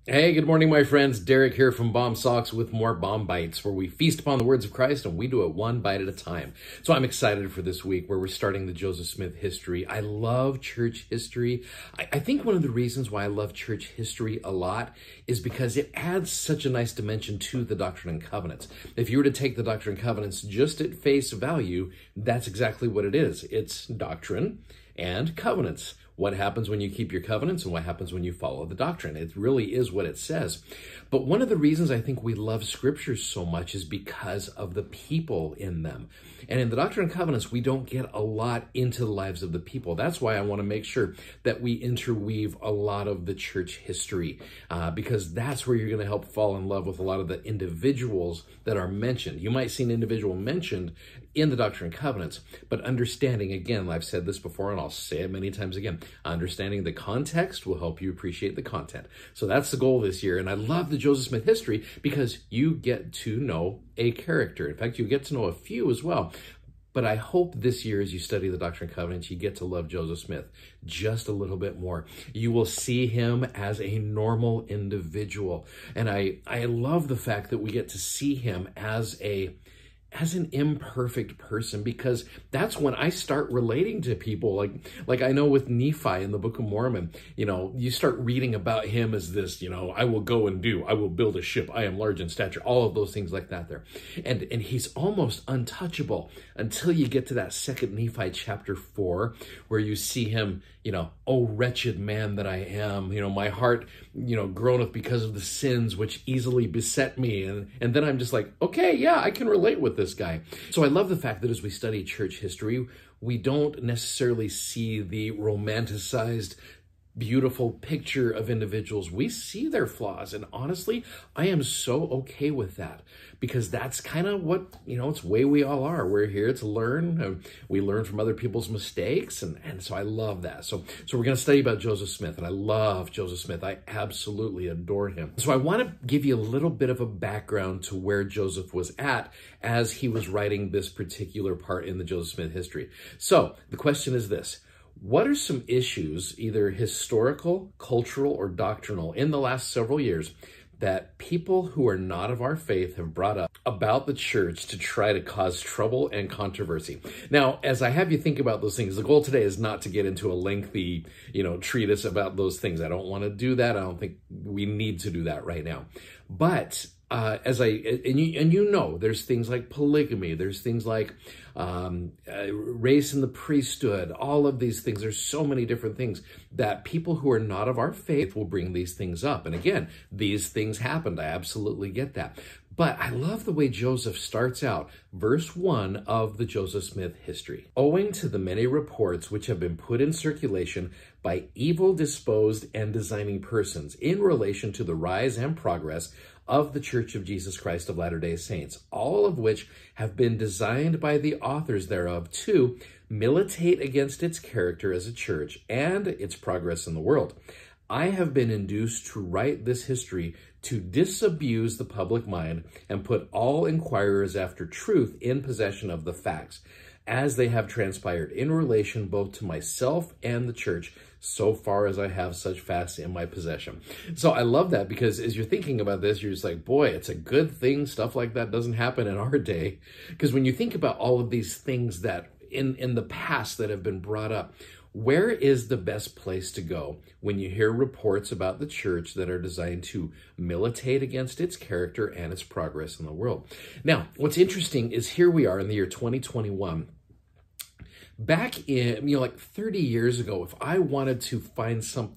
Hey, good morning, my friends. Derek here from Bomb Socks with more Bomb Bites, where we feast upon the words of Christ and we do it one bite at a time. So I'm excited for this week where we're starting the Joseph Smith history. I love church history. I think one of the reasons why I love church history a lot is because it adds such a nice dimension to the Doctrine and Covenants. If you were to take the Doctrine and Covenants just at face value, that's exactly what it is. It's doctrine and covenants. What happens when you keep your covenants and what happens when you follow the doctrine. It really is what it says. But one of the reasons I think we love scriptures so much is because of the people in them. And in the Doctrine and Covenants, we don't get a lot into the lives of the people. That's why I want to make sure that we interweave a lot of the church history, because that's where you're going to help fall in love with a lot of the individuals that are mentioned. You might see an individual mentioned in the Doctrine and Covenants, but understanding, again, I've said this before and I'll say it many times again, understanding the context will help you appreciate the content. So that's the goal this year. And I love the Joseph Smith history because you get to know a character. In fact, you get to know a few as well. But I hope this year, as you study the Doctrine and Covenants, you get to love Joseph Smith just a little bit more. You will see him as a normal individual. And I love the fact that we get to see him as an imperfect person, because that's when I start relating to people. Like I know with Nephi in the Book of Mormon, you start reading about him as this, I will go and do, I will build a ship, I am large in stature, all of those things like that there. And he's almost untouchable until you get to that second Nephi chapter 4, where you see him, oh, wretched man that I am, my heart, groaneth because of the sins which easily beset me. And then I'm just like, okay, yeah, I can relate with this guy. So I love the fact that as we study church history, we don't necessarily see the romanticized, beautiful picture of individuals. We see their flaws. And honestly, I am so okay with that, because that's kind of what, it's the way we all are. We're here to learn. We learn from other people's mistakes. And so I love that. So we're going to study about Joseph Smith, and I love Joseph Smith. I absolutely adore him. So I want to give you a little bit of a background to where Joseph was at as he was writing this particular part in the Joseph Smith history. So the question is this: what are some issues, either historical, cultural, or doctrinal, in the last several years that people who are not of our faith have brought up about the church to try to cause trouble and controversy? Now, as I have you think about those things, the goal today is not to get into a lengthy, treatise about those things. I don't want to do that. I don't think we need to do that right now. But there's things like polygamy, there's things like race in the priesthood, all of these things. There's so many different things that people who are not of our faith will bring these things up. And again, these things happened. I absolutely get that. But I love the way Joseph starts out verse 1 of the Joseph Smith history. Owing to the many reports which have been put in circulation by evil disposed and designing persons in relation to the rise and progress of the Church of Jesus Christ of Latter-day Saints, all of which have been designed by the authors thereof to militate against its character as a church and its progress in the world, I have been induced to write this history to disabuse the public mind and put all inquirers after truth in possession of the facts, as they have transpired in relation both to myself and the church, so far as I have such facts in my possession. So I love that, because as you're thinking about this, you're just like, boy, it's a good thing stuff like that doesn't happen in our day. Because when you think about all of these things that in the past that have been brought up, where is the best place to go when you hear reports about the church that are designed to militate against its character and its progress in the world? Now, what's interesting is here we are in the year 2021. Back in, like 30 years ago, if I wanted to find some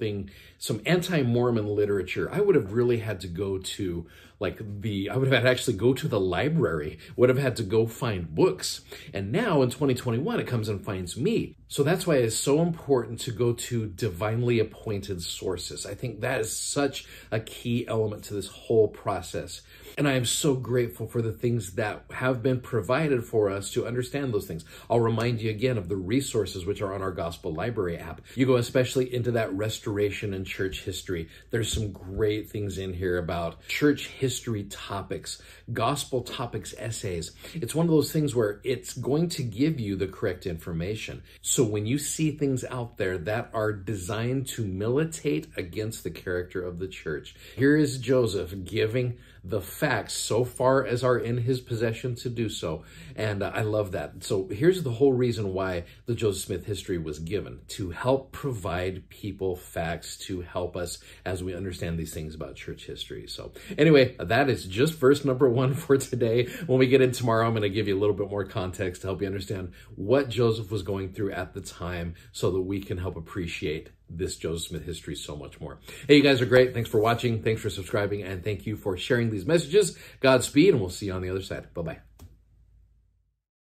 anti-Mormon literature, I would have really had to go to I would have had to actually go to the library, would have had to go find books. And now in 2021, it comes and finds me. So that's why it's so important to go to divinely appointed sources. I think that is such a key element to this whole process. And I am so grateful for the things that have been provided for us to understand those things. I'll remind you again of the resources which are on our Gospel Library app. You go especially into that restoration and church history. There's some great things in here about church history topics, gospel topics essays. It's one of those things where it's going to give you the correct information. So when you see things out there that are designed to militate against the character of the church, here is Joseph giving the facts so far as are in his possession to do so. And I love that. So here's the whole reason why the Joseph Smith history was given, to help provide people facts to help us as we understand these things about church history. So anyway, that is just verse number 1 for today. When we get in tomorrow, I'm going to give you a little bit more context to help you understand what Joseph was going through at the time so that we can help appreciate this Joseph Smith history so much more. Hey, you guys are great. Thanks for watching. Thanks for subscribing. And thank you for sharing these messages. Godspeed, and we'll see you on the other side. Bye-bye.